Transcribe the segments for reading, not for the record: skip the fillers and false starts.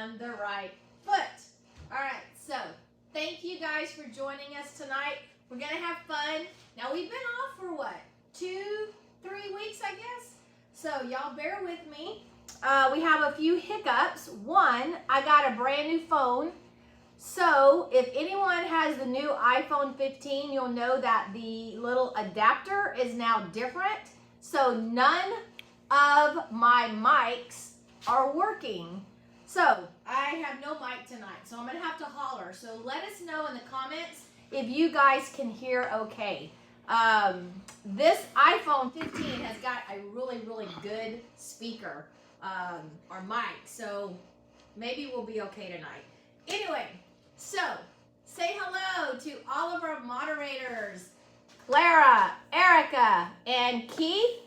on the right foot. All right, so thank you guys for joining us tonight. We're gonna have fun. Now we've been off for what, 2-3 weeks, I guess? So y'all bear with me. We have a few hiccups. One, I got a brand new phone. So if anyone has the new iPhone 15, you'll know that the little adapter is now different. So none of my mics are working. So I have no mic tonight, so I'm gonna have to holler. So let us know in the comments if you guys can hear okay. This iPhone 15 has got a really, really good speaker or mic, so maybe we'll be okay tonight. Anyway, so say hello to all of our moderators, Clara, Erica, and Keith.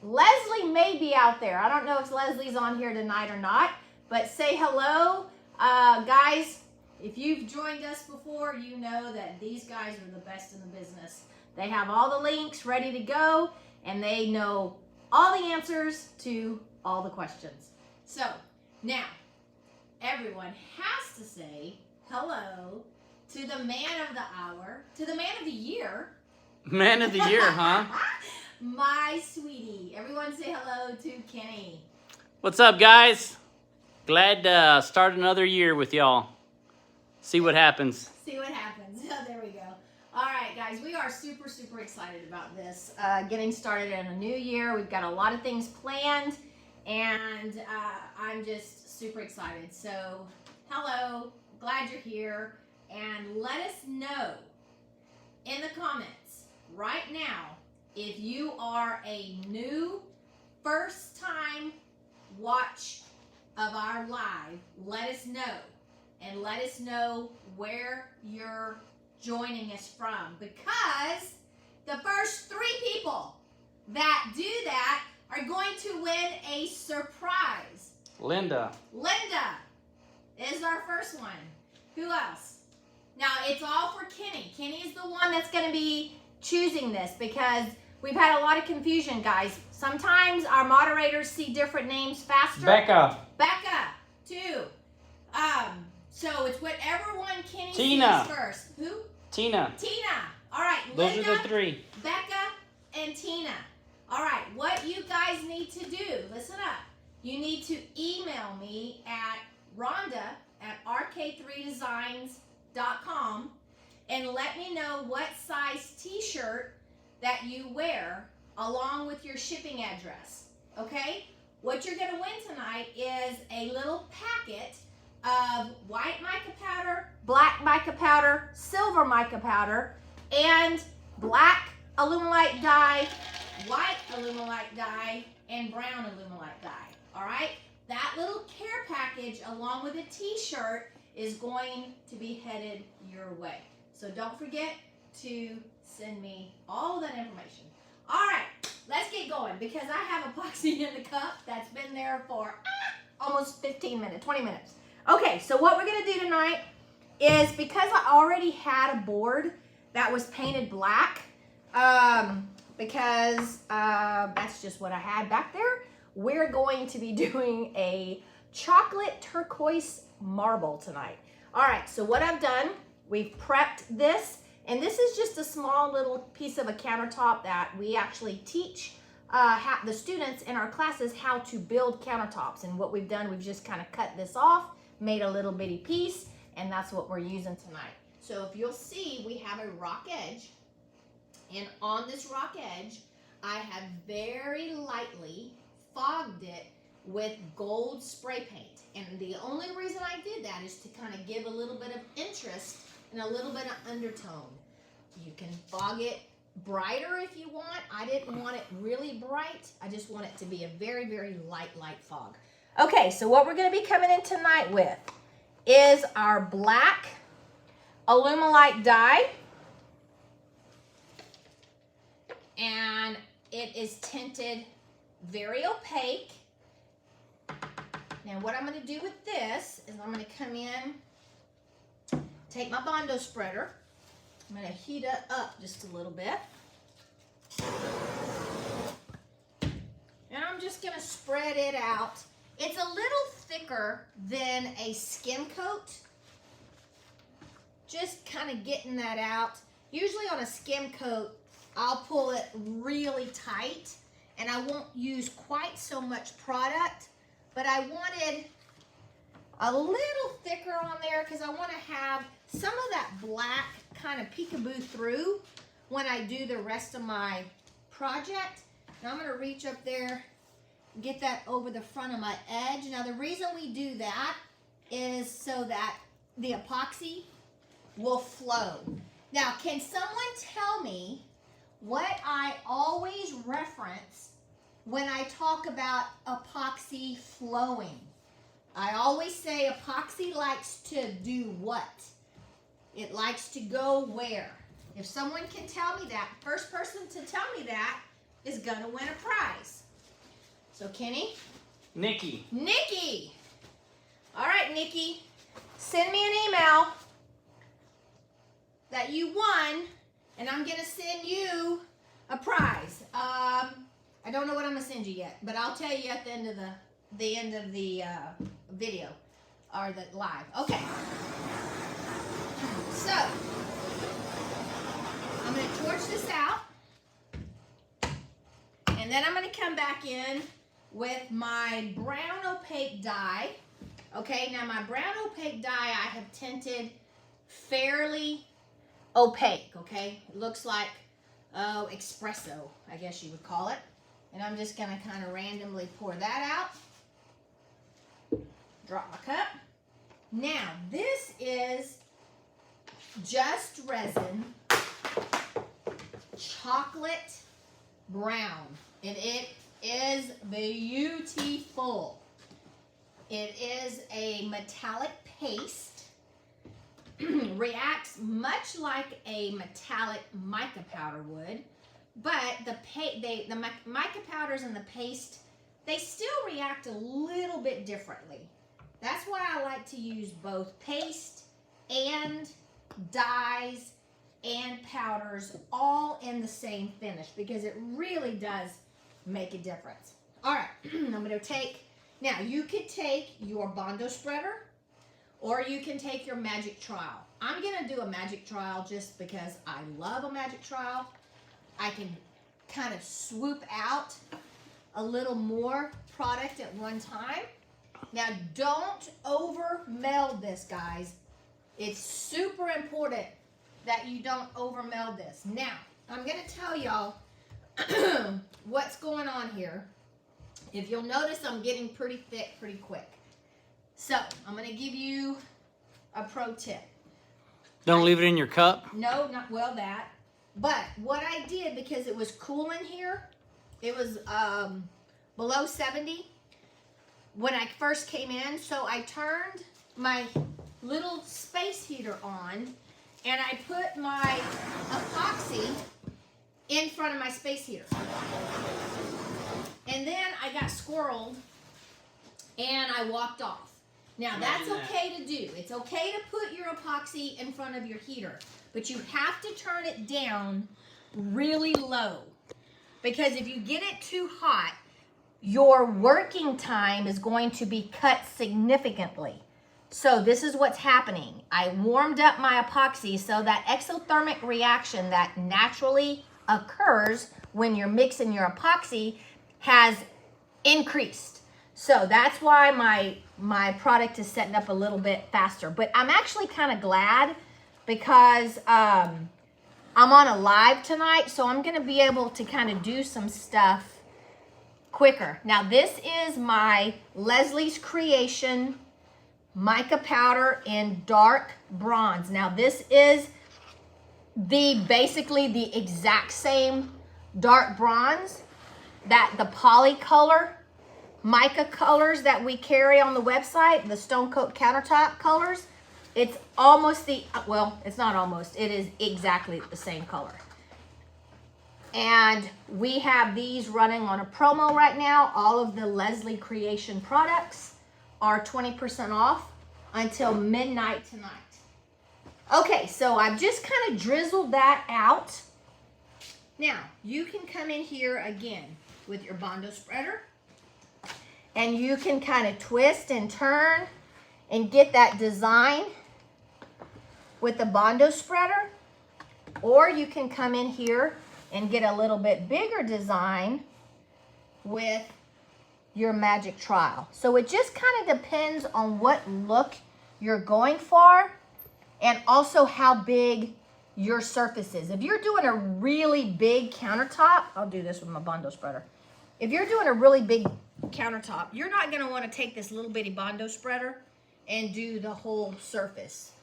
Leslie may be out there. I don't know if Leslie's on here tonight or not, but say hello. Guys, if you've joined us before, you know that these guys are the best in the business. They have all the links ready to go, and they know all the answers to all the questions. So now, everyone has to say hello to the man of the hour, to the man of the year. Man of the year, huh? My sweetie. Everyone say hello to Kenny. What's up, guys? Glad to start another year with y'all. See what happens. See what happens. There we go. All right, guys, we are super, super excited about this. Getting started in a new year. We've got a lot of things planned, and I'm just super excited. So, hello. Glad you're here. And let us know in the comments right now if you are a new first-time watch of our live. Let us know. And let us know where you're joining us from, because the first 3 people that do that are going to win a surprise. Linda is our first one. Who else? Now it's all for Kenny. Kenny is the one that's going to be choosing this, because we've had a lot of confusion, guys. Sometimes our moderators see different names faster. Becca, too. So it's whatever one Kenny Tina sees first. Who? Tina. All right, Those Linda, are the 3. Becca, and Tina. All right, what you guys need to do, listen up. You need to email me at Rhonda at RK3Designs.com and let me know what size t-shirt that you wear along with your shipping address, okay? What you're gonna win tonight is a little packet of white mica powder, black mica powder, silver mica powder, and black Alumilite dye, white Alumilite dye, and brown Alumilite dye, all right? That little care package along with a t-shirt is going to be headed your way. So don't forget to send me all that information. All right, let's get going, because I have epoxy in the cup that's been there for almost 15 minutes, 20 minutes. Okay, so what we're gonna do tonight is, because I already had a board that was painted black, because that's just what I had back there, we're going to be doing a chocolate turquoise marble tonight. All right, so what I've done, we've prepped this, and this is just a small little piece of a countertop that we actually teach the students in our classes how to build countertops. And what we've done, we've just kind of cut this off, made a little bitty piece, and that's what we're using tonight. So if you'll see, we have a rock edge, and on this rock edge, I have very lightly fogged it with gold spray paint. And the only reason I did that is to kind of give a little bit of interest and a little bit of undertone. You can fog it brighter if you want. I didn't want it really bright. I just want it to be a very, very light fog. Okay, so what we're going to be coming in tonight with is our black Alumilite dye. And it is tinted very opaque. Now what I'm going to do with this is I'm going to come in, take my Bondo spreader. I'm going to heat it up just a little bit. And I'm just going to spread it out. It's a little thicker thicker than a skim coat. Just kind of getting that out. Usually on a skim coat, I'll pull it really tight and I won't use quite so much product, but I wanted a little thicker on there because I want to have some of that black kind of peekaboo through when I do the rest of my project. Now I'm going to reach up there and get that over the front of my edge. Now the reason we do that is so that the epoxy will flow. Now, can someone tell me what I always reference when I talk about epoxy flowing? I always say epoxy likes to do what? It likes to go where? If someone can tell me that, first person to tell me that is gonna win a prize. So Kenny? Nikki. Nikki! All right, Nikki, send me an email that you won, and I'm gonna send you a prize. I don't know what I'm gonna send you yet, but I'll tell you at the end of the video or the live. Okay. So I'm gonna torch this out, and then I'm gonna come back in with my brown opaque dye. Okay, now my brown opaque dye I have tinted fairly opaque, okay? It looks like espresso, I guess you would call it. And I'm just gonna kind of randomly pour that out. Drop my cup. Now, this is just resin chocolate brown. And it is beautiful. It is a metallic paste. Reacts much like a metallic mica powder would, but the mica powders and the paste, they still react a little bit differently. That's why I like to use both paste and dyes and powders all in the same finish because it really does make a difference. All right, I'm going to take, now you could take your Bondo spreader, or you can take your magic trowel. I'm gonna do a magic trowel just because I love a magic trowel. I can kind of swoop out a little more product at one time. Now don't over meld this, guys. It's super important that you don't over meld this. Now, I'm gonna tell y'all what's going on here. If you'll notice, I'm getting pretty thick pretty quick. So, I'm going to give you a pro tip. Don't leave it in your cup? No, not well that. But what I did, because it was cool in here, it was below 70 when I first came in, so I turned my little space heater on and I put my epoxy in front of my space heater. And then I got squirreled and I walked off. Now that's okay to do. It's okay to put your epoxy in front of your heater, but you have to turn it down really low, because if you get it too hot, your working time is going to be cut significantly. So this is what's happening. I warmed up my epoxy so that exothermic reaction that naturally occurs when you're mixing your epoxy has increased. So that's why my product is setting up a little bit faster. But I'm actually kind of glad because I'm on a live tonight, so I'm going to be able to kind of do some stuff quicker. Now this is my Leslie's Creation mica powder in dark bronze. Now this is basically the exact same dark bronze that the polycolor mica colors that we carry on the website, the Stone Coat Countertop colors. It's almost well, it's not almost, it is exactly the same color. And we have these running on a promo right now. All of the Leslie Creation products are 20% off until midnight tonight. Okay, so I've just kind of drizzled that out. Now, you can come in here again with your Bondo spreader and you can kind of twist and turn and get that design with the Bondo spreader, or you can come in here and get a little bit bigger design with your magic trowel. So it just kind of depends on what look you're going for and also how big your surface is. If you're doing a really big countertop, I'll do this with my Bondo spreader. If you're doing a really big countertop, you're not gonna wanna take this little bitty Bondo spreader and do the whole surface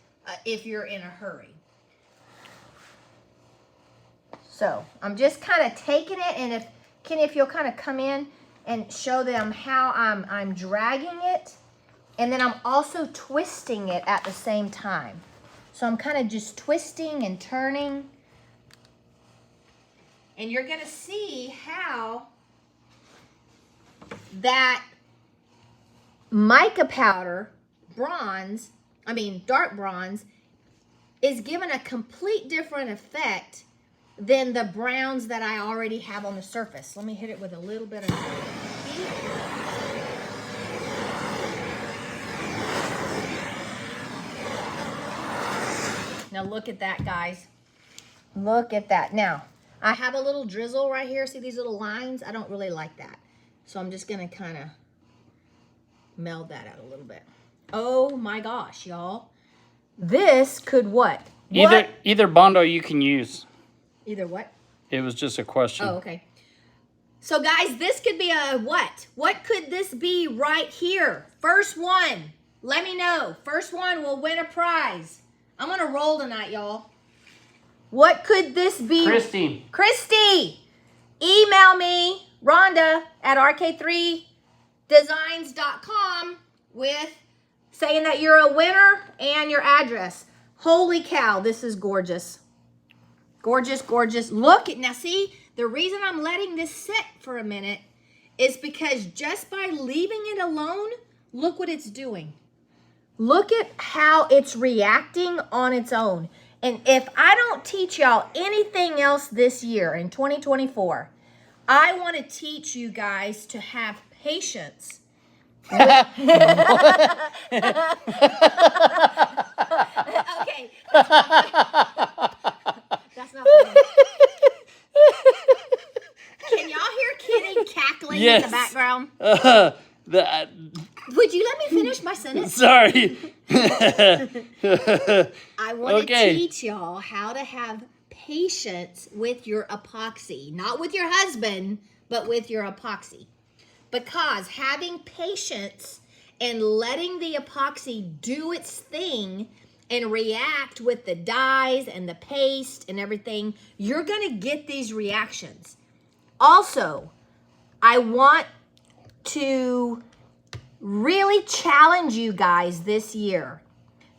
if you're in a hurry. So I'm just kind of taking it, and if Kenny, if you'll kind of come in and show them how I'm dragging it, and then I'm also twisting it at the same time. So I'm kind of just twisting and turning, and you're gonna see how that mica powder dark bronze is given a complete different effect than the browns that I already have on the surface. Let me hit it with a little bit of heat. Now look at that, guys. Look at that. Now, I have a little drizzle right here. See these little lines? I don't really like that. So I'm just gonna kind of meld that out a little bit. Oh my gosh, y'all. This could what? Either Bondo you can use. Either what? It was just a question. Oh, okay. So guys, this could be a what? What could this be right here? First one. Let me know. First one will win a prize. I'm going to roll tonight, y'all. What could this be? Christy. Christy, email me, Rhonda, at RK3Designs.com with saying that you're a winner and your address. Holy cow, this is gorgeous. Gorgeous, gorgeous. Look at, now see, the reason I'm letting this sit for a minute is because just by leaving it alone, look what it's doing. Look at how it's reacting on its own. And if I don't teach y'all anything else this year in 2024, I want to teach you guys to have patience. Okay. That's not funny. Can y'all hear Kitty cackling in the background? Would you let me finish my sentence? Sorry. I want to teach y'all how to have patience with your epoxy. Not with your husband, but with your epoxy. Because having patience and letting the epoxy do its thing and react with the dyes and the paste and everything, you're going to get these reactions. Also, I want to really challenge you guys this year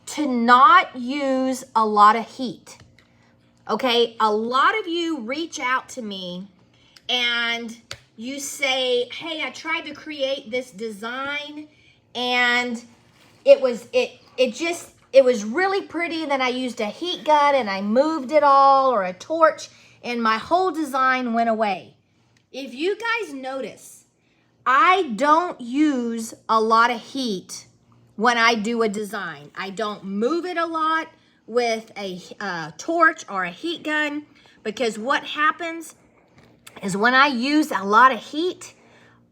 to not use a lot of heat. Okay, a lot of you reach out to me and you say, hey, I tried to create this design and it was really pretty, and then I used a heat gun and I moved it all, or a torch, and my whole design went away. If you guys notice, I don't use a lot of heat when I do a design. I don't move it a lot with a torch or a heat gun, because what happens is when I use a lot of heat,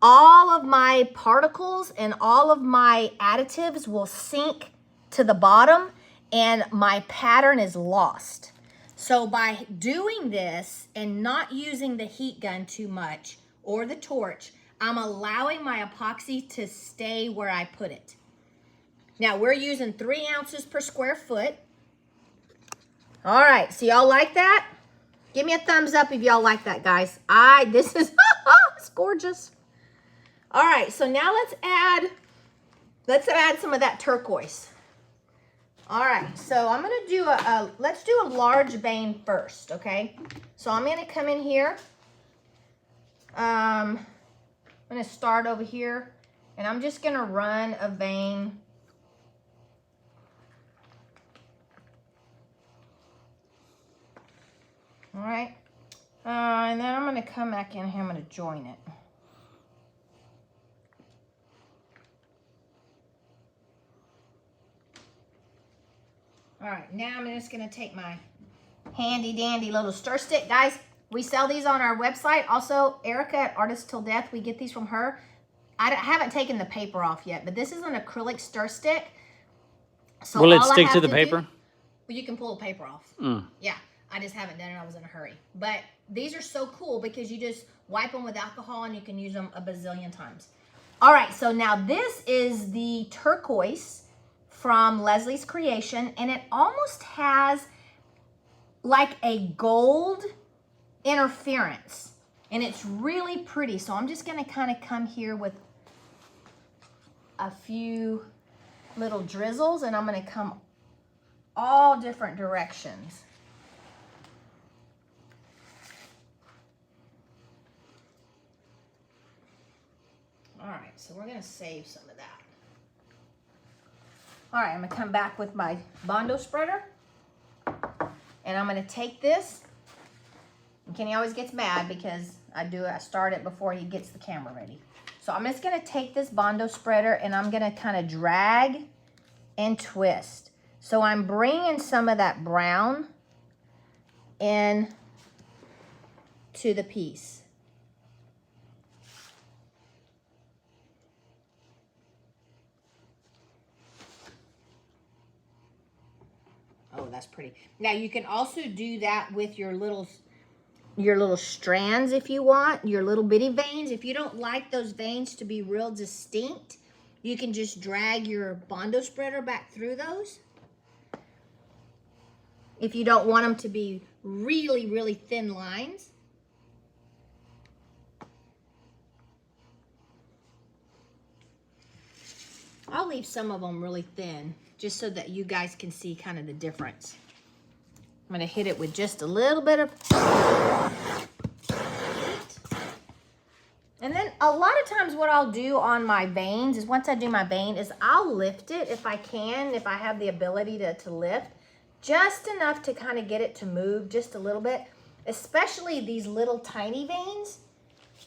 all of my particles and all of my additives will sink to the bottom and my pattern is lost. So by doing this and not using the heat gun too much or the torch, I'm allowing my epoxy to stay where I put it. Now we're using 3 ounces per square foot. All right, so y'all like that? Give me a thumbs up if y'all like that, guys. This is, it's gorgeous. All right, so now let's add some of that turquoise. All right, so I'm gonna do let's do a large vein first, okay? So I'm gonna come in here. I'm gonna start over here, and I'm just gonna run a vein. All right, and then I'm gonna come back in here, I'm gonna join it. All right, now I'm just gonna take my handy dandy little stir stick. Guys, we sell these on our website. Also, Erica at Artist Till Death, we get these from her. I haven't taken the paper off yet, but this is an acrylic stir stick. So will it all I stick have to the do- paper? well, you can pull the paper off. Mm. Yeah, I just haven't done it. I was in a hurry. But these are so cool because you just wipe them with alcohol and you can use them a bazillion times. All right, so now this is the Turquoise from Leslie's Creation, and it almost has like a gold interference, and it's really pretty. So I'm just gonna kind of come here with a few little drizzles, and I'm gonna come all different directions. All right, so we're gonna save some of that. All right, I'm gonna come back with my Bondo spreader, and I'm gonna take this, and Kenny always gets mad because I start it before he gets the camera ready. So I'm just gonna take this Bondo spreader and I'm gonna kind of drag and twist. So I'm bringing some of that brown in to the piece. Oh, that's pretty. Now you can also do that with your little strands if you want, your little bitty veins. If you don't like those veins to be real distinct, you can just drag your Bondo spreader back through those. If you don't want them to be really, really thin lines. I'll leave some of them really thin, just so that you guys can see kind of the difference. I'm gonna hit it with just a little bit of heat. And then a lot of times what I'll do on my veins is, once I do my vein, is I'll lift it if I can, if I have the ability to lift, just enough to kind of get it to move just a little bit, especially these little tiny veins.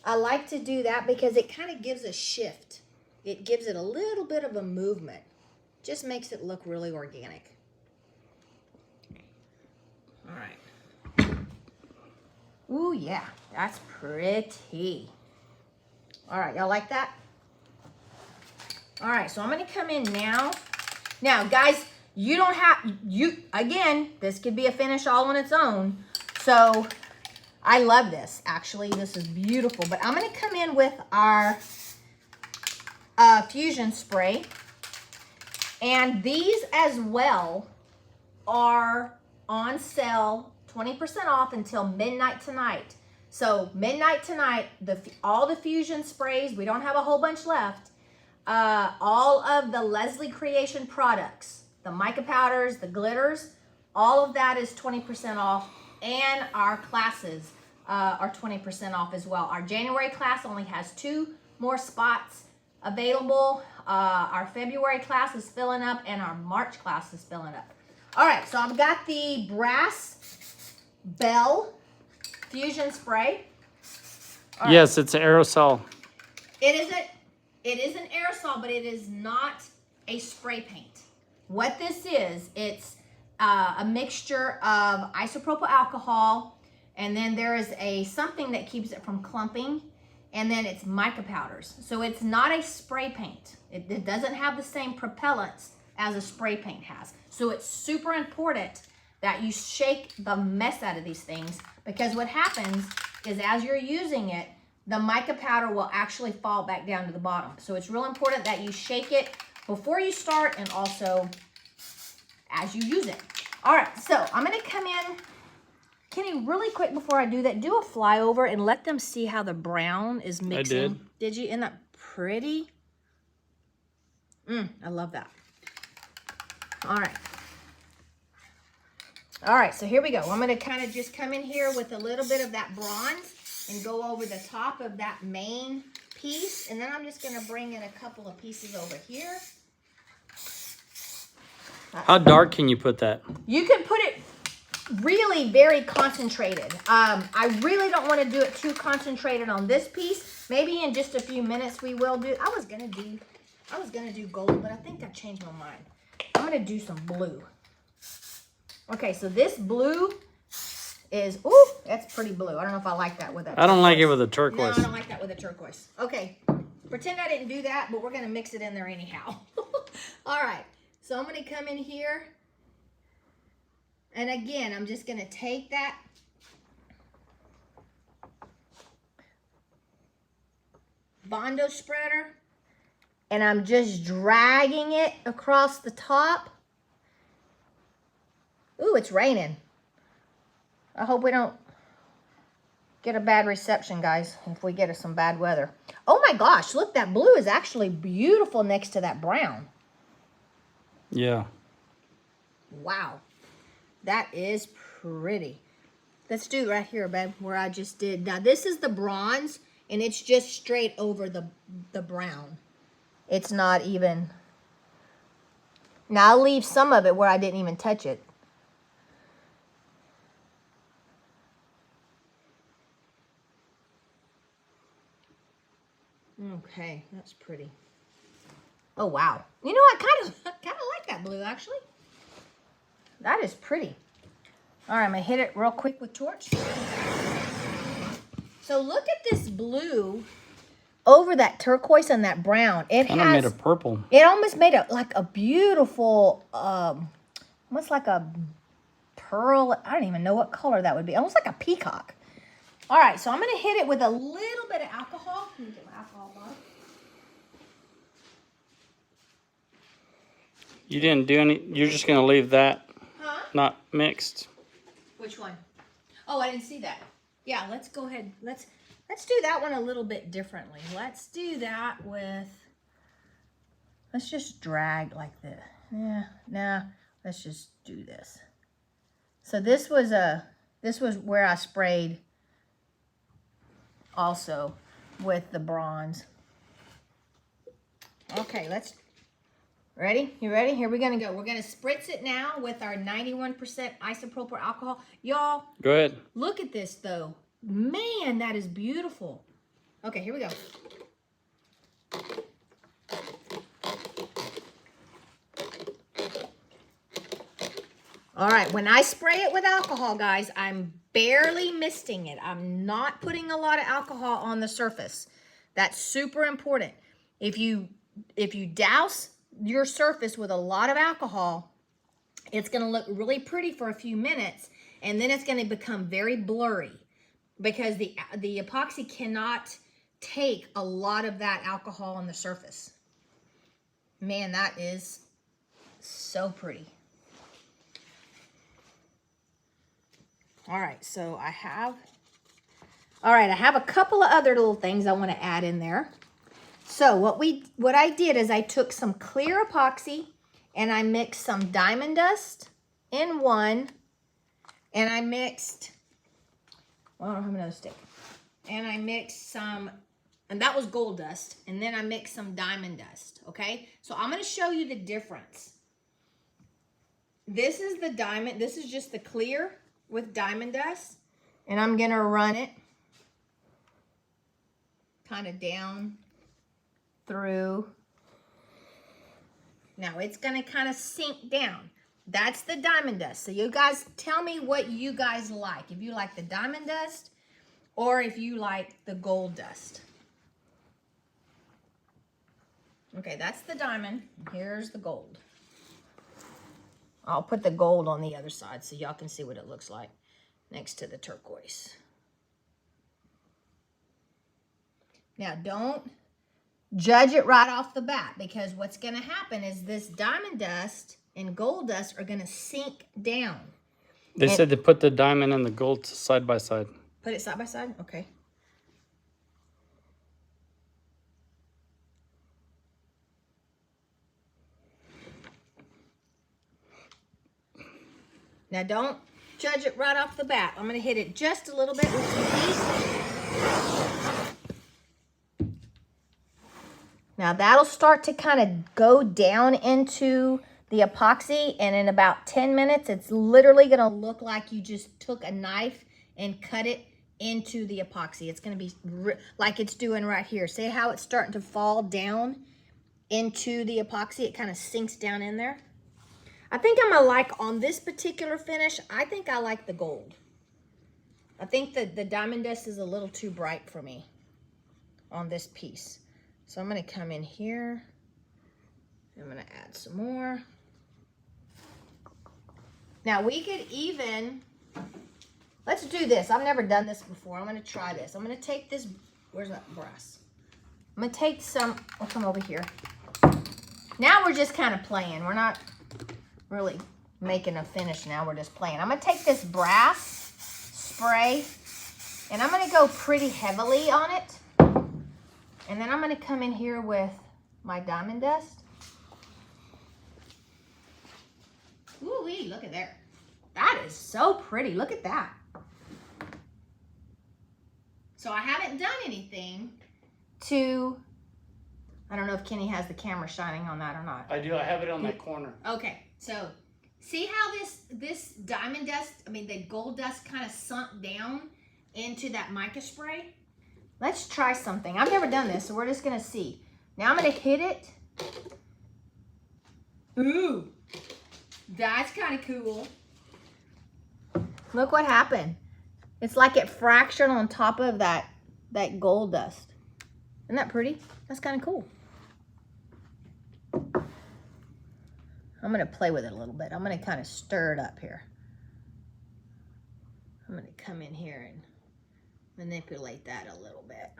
I like to do that because it kind of gives a shift. It gives it a little bit of a movement. Just makes it look really organic. All right. Ooh, yeah, that's pretty. All right, y'all like that? All right, so I'm gonna come in now. Now, guys, you don't have, again, this could be a finish all on its own. So I love this, actually. This is beautiful. But I'm gonna come in with our fusion spray. And these as well are on sale, 20% off until midnight tonight. So midnight tonight, all the fusion sprays, we don't have a whole bunch left. All of the Leslie Creation products, the mica powders, the glitters, all of that is 20% off. And our classes are 20% off as well. Our January class only has 2 more spots available. Our February class is filling up and our March class is filling up. All right, so I've got the Brass Bell Fusion Spray. All yes, it's an aerosol. It is an aerosol, but it is not a spray paint. What this is, it's a mixture of isopropyl alcohol, and then there is something that keeps it from clumping, and then it's mica powders. So it's not a spray paint. It doesn't have the same propellants as a spray paint has. So it's super important that you shake the mess out of these things, because what happens is as you're using it, the mica powder will actually fall back down to the bottom. So it's real important that you shake it before you start and also as you use it. All right, so I'm gonna come in. Kenny, really quick before I do that, do a flyover and let them see how the brown is mixing. I did. Did you? Isn't that pretty? I love that. All right. All right, so here we go. I'm gonna kind of just come in here with a little bit of that bronze and go over the top of that main piece. And then I'm just gonna bring in a couple of pieces over here. How dark can you put that? You can put it really very concentrated. I really don't want to do it too concentrated on this piece. Maybe in just a few minutes we will do. I was gonna do gold, but I think I changed my mind. I'm gonna do some blue. Okay, so this blue is, ooh, that's pretty blue. I don't know if I like that with that. I don't like it turquoise. with a turquoise. No, I don't like that with a turquoise. Okay, pretend I didn't do that, but we're gonna mix it in there anyhow. All right, so I'm gonna come in here. And again, I'm just gonna take that Bondo spreader and I'm just dragging it across the top. Ooh, it's raining. I hope we don't get a bad reception, guys, if we get some bad weather. Oh my gosh, look, that blue is actually beautiful next to that brown. Yeah. Wow, that is pretty. Let's do right here, babe, where I just did. Now, this is the bronze, and it's just straight over the brown. It's not even. Now, I'll leave some of it where I didn't even touch it. Okay, that's pretty. Oh, wow. You know, I kind of like that blue, actually. That is pretty. All right, I'm going to hit it real quick with torch. So look at this blue over that turquoise and that brown. It kind of made a purple. It almost made it like a beautiful, almost like a pearl. I don't even know what color that would be. Almost like a peacock. All right, so I'm going to hit it with a little bit of alcohol. Let me get my alcohol bottle. You didn't do any, you're just going to leave that not mixed. Which one? Oh, I didn't see that. Yeah, let's go ahead. Let's do that one a little bit differently. Let's do that with, let's just drag like this. Yeah, nah, let's just do this. So this was where I sprayed also with the bronze. Okay, ready? You ready? Here we're gonna go. We're gonna spritz it now with our 91% isopropyl alcohol. Y'all, go ahead. Look at this though. Man, that is beautiful. Okay, here we go. All right, when I spray it with alcohol, guys, I'm barely misting it. I'm not putting a lot of alcohol on the surface. That's super important. If you douse your surface with a lot of alcohol, it's going to look really pretty for a few minutes, and then it's going to become very blurry because the epoxy cannot take a lot of that alcohol on the surface. Man, that is so pretty. All right, so I have a couple of other little things I want to add in there. So what I did is I took some clear epoxy and I mixed some diamond dust in one, and I mixed, well, I don't have another stick. And I mixed some, and that was gold dust, and then I mixed some diamond dust, okay? So I'm going to show you the difference. This is the diamond, this is just the clear with diamond dust, and I'm going to run it kind of down through. Now it's going to kind of sink down. That's the diamond dust. So you guys tell me what you guys like. If you like the diamond dust or if you like the gold dust. Okay, that's the diamond. Here's the gold. I'll put the gold on the other side so y'all can see what it looks like next to the turquoise. Now don't judge it right off the bat, because what's going to happen is this diamond dust and gold dust are going to sink down. They said to put the diamond and the gold side by side. Put it side by side? Okay. Now don't judge it right off the bat. I'm going to hit it just a little bit with some heat. Now that'll start to kind of go down into the epoxy, and in about 10 minutes, it's literally going to look like you just took a knife and cut it into the epoxy. It's going to be like it's doing right here. See how it's starting to fall down into the epoxy? It kind of sinks down in there. I think I'm gonna like on this particular finish, I think I like the gold. I think that the diamond dust is a little too bright for me on this piece. So I'm gonna come in here. I'm gonna add some more. Now we could even, let's do this. I've never done this before. I'm gonna try this. I'm gonna take this, where's that brass? I'm gonna take some, I'll come over here. Now we're just kind of playing. We're not really making a finish now. We're just playing. I'm gonna take this brass spray and I'm gonna go pretty heavily on it. And then I'm gonna come in here with my diamond dust. Ooh-wee, look at there. That is so pretty. Look at that. So I haven't done anything to, I don't know if Kenny has the camera shining on that or not. I do. I have it on that corner. Okay, so see how this diamond dust, I mean the gold dust kind of sunk down into that mica spray? Let's try something. I've never done this, so we're just gonna see. Now I'm gonna hit it. Ooh, that's kind of cool. Look what happened. It's like it fractured on top of that gold dust. Isn't that pretty? That's kind of cool. I'm gonna play with it a little bit. I'm gonna kind of stir it up here. I'm gonna come in here and manipulate that a little bit.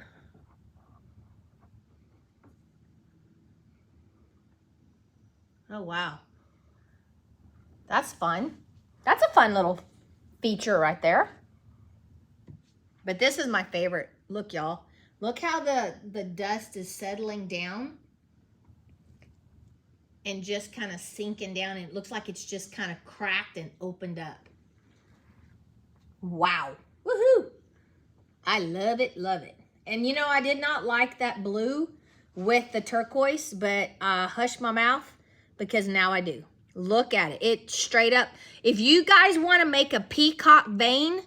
Oh, wow. That's fun. That's a fun little feature right there. But this is my favorite. Look, y'all. Look how the dust is settling down and just kind of sinking down. And it looks like it's just kind of cracked and opened up. Wow. Woohoo. I love it, love it. And you know, I did not like that blue with the turquoise, but hush my mouth because now I do. Look at it. It straight up. If you guys want to make a peacock vein,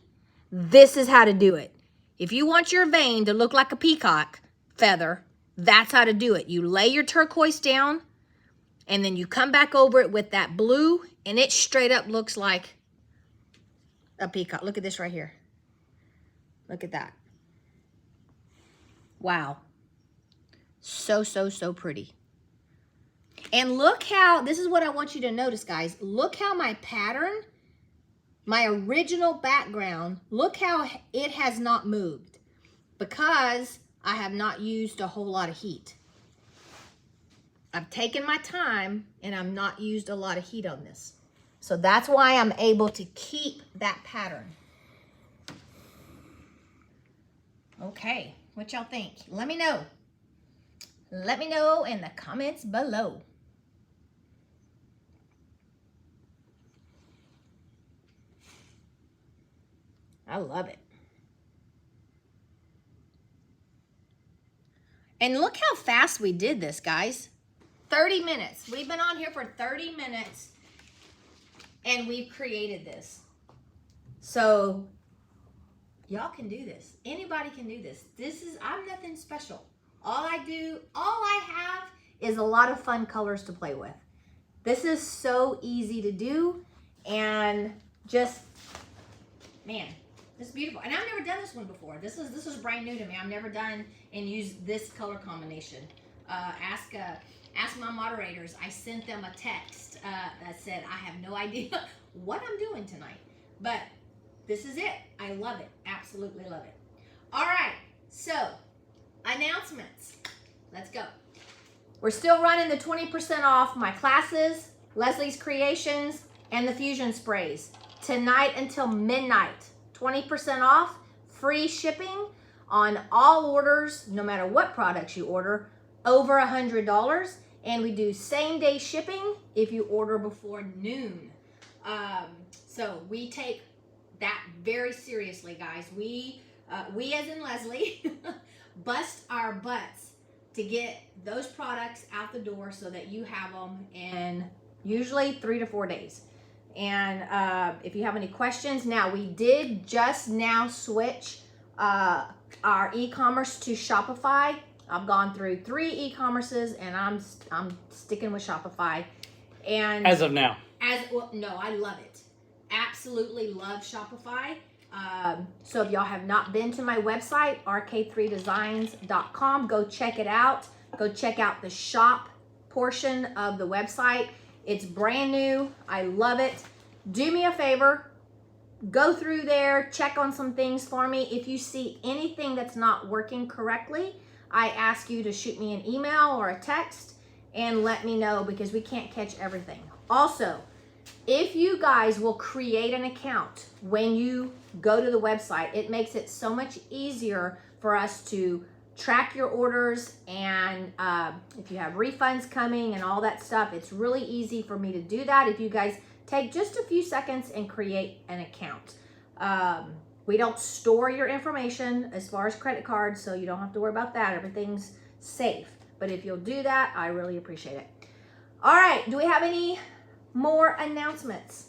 this is how to do it. If you want your vein to look like a peacock feather, that's how to do it. You lay your turquoise down, and then you come back over it with that blue, and it straight up looks like a peacock. Look at this right here. Look at that. Wow. So, so, so pretty. And look how, this is what I want you to notice, guys. Look how my pattern, my original background, look how it has not moved because I have not used a whole lot of heat. I've taken my time and I've not used a lot of heat on this. So that's why I'm able to keep that pattern. Okay, what y'all think? Let me know. Let me know in the comments below. I love it. And look how fast we did this, guys. 30 minutes. We've been on here for 30 minutes and we've created this. So y'all can do this. Anybody can do this. I'm nothing special. All I have is a lot of fun colors to play with. This is so easy to do and just, man, it's beautiful. And I've never done this one before. This is brand new to me. I've never done and used this color combination. Ask my moderators. I sent them a text that said, I have no idea what I'm doing tonight. But this is it. I love it. Absolutely love it. All right. So, announcements. Let's go. We're still running the 20% off my classes, Leslie's Creations, and the Fusion Sprays. Tonight until midnight. 20% off, free shipping on all orders, no matter what products you order, over $100. And we do same day shipping if you order before noon. So we take that very seriously, guys. We as in Leslie, bust our butts to get those products out the door so that you have them in usually 3 to 4 days. And if you have any questions, now we did just now switch our e-commerce to Shopify. I've gone through 3 e-commerces and I'm sticking with Shopify. And As of now. No, I love it. Absolutely love Shopify. So if y'all have not been to my website, RK3Designs.com, go check it out. Go check out the shop portion of the website. It's brand new. I love it. Do me a favor. Go through there, check on some things for me. If you see anything that's not working correctly, I ask you to shoot me an email or a text and let me know, because we can't catch everything. Also, if you guys will create an account when you go to the website, it makes it so much easier for us to track your orders, and if you have refunds coming and all that stuff, it's really easy for me to do that if you guys take just a few seconds and create an account. We don't store your information as far as credit cards, so you don't have to worry about that. Everything's safe. But if you'll do that, I really appreciate it. All right, do we have any more announcements?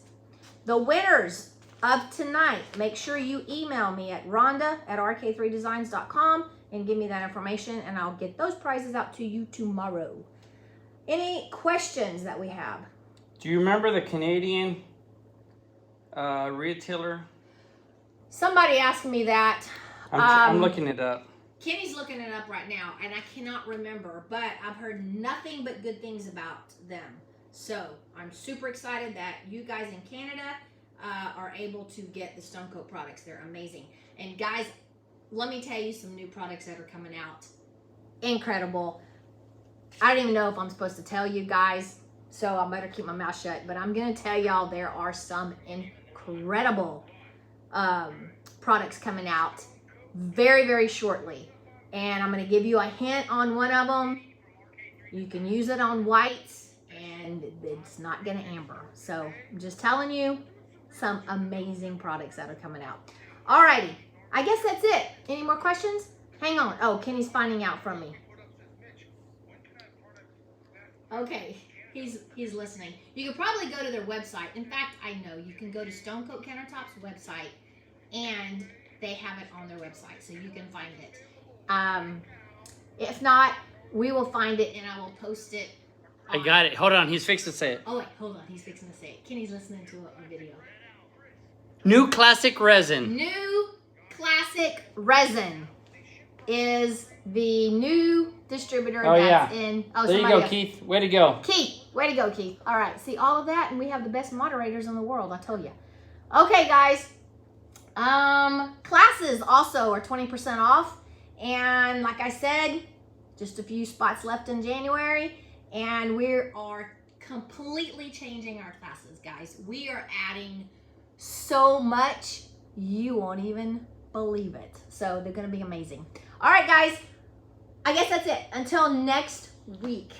The winners of tonight, make sure you email me at Rhonda@RK3Designs.com and give me that information, and I'll get those prizes out to you tomorrow. Any questions that we have? Do you remember the Canadian retailer? Somebody asked me that. I'm looking it up. Kenny's looking it up right now, and I cannot remember, but I've heard nothing but good things about them. So I'm super excited that you guys in Canada are able to get the Stone Coat products. They're amazing. And guys, let me tell you some new products that are coming out. Incredible. I don't even know if I'm supposed to tell you guys, so I better keep my mouth shut. But I'm going to tell y'all there are some incredible products coming out very, very shortly. And I'm going to give you a hint on one of them. You can use it on whites, and it's not going to amber. So I'm just telling you some amazing products that are coming out. Alrighty, I guess that's it. Any more questions? Hang on. Oh, Kenny's finding out from me. Okay, he's listening. You could probably go to their website. In fact, I know you can go to Stone Coat Countertop's website, and they have it on their website, so you can find it. If not, we will find it, and I will post it. I got it. Hold on, he's fixing to say it. Oh wait, hold on. He's fixing to say it. Kenny's listening to a video. New classic resin. New classic resin is the new distributor that's in. Oh, there you go, Keith. Way to go. Keith, way to go, Keith. All right, see all of that, and we have the best moderators in the world. I told you. Okay, guys. Classes also are 20% off, and like I said, just a few spots left in January, and we are completely changing our classes, guys. We are adding so much you won't even believe it. So they're gonna be amazing. All right, guys, I guess that's it. Until next week,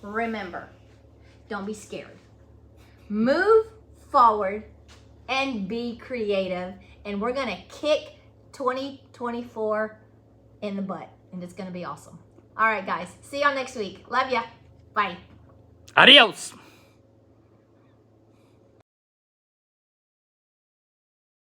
remember, don't be scared. Move forward and be creative, and we're gonna kick 2024 in the butt, and it's gonna be awesome. All right, guys, see y'all next week. Love ya. Bye. Adios.